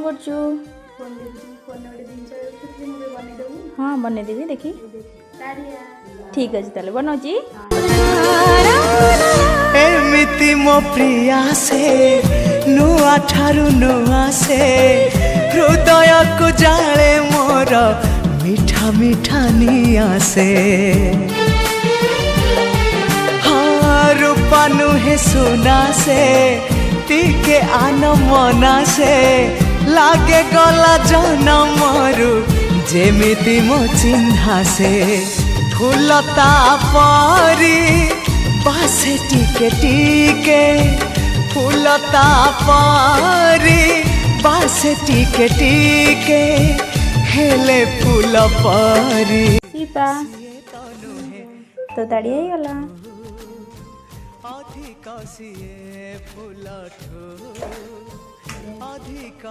करछु? हाँ बनईदेवी देखी ठीक अच्छे ताले बनाऊँगी। एमिति मो प्रिया से नुआ ठारू नुआ से हृदय को जाले मोर मीठा मीठा निया से हाँ रूपा नुहे सुना से टीके आन मना से लागे गला जनम मरु जेमिति मो चिन्हा से फूलता परी बासे टीके टीके फूलता परी बासे टीके टीके हेले फूल परी सीपा तो ताड़ी आई गला अधिक सिए फूल ठो अधिक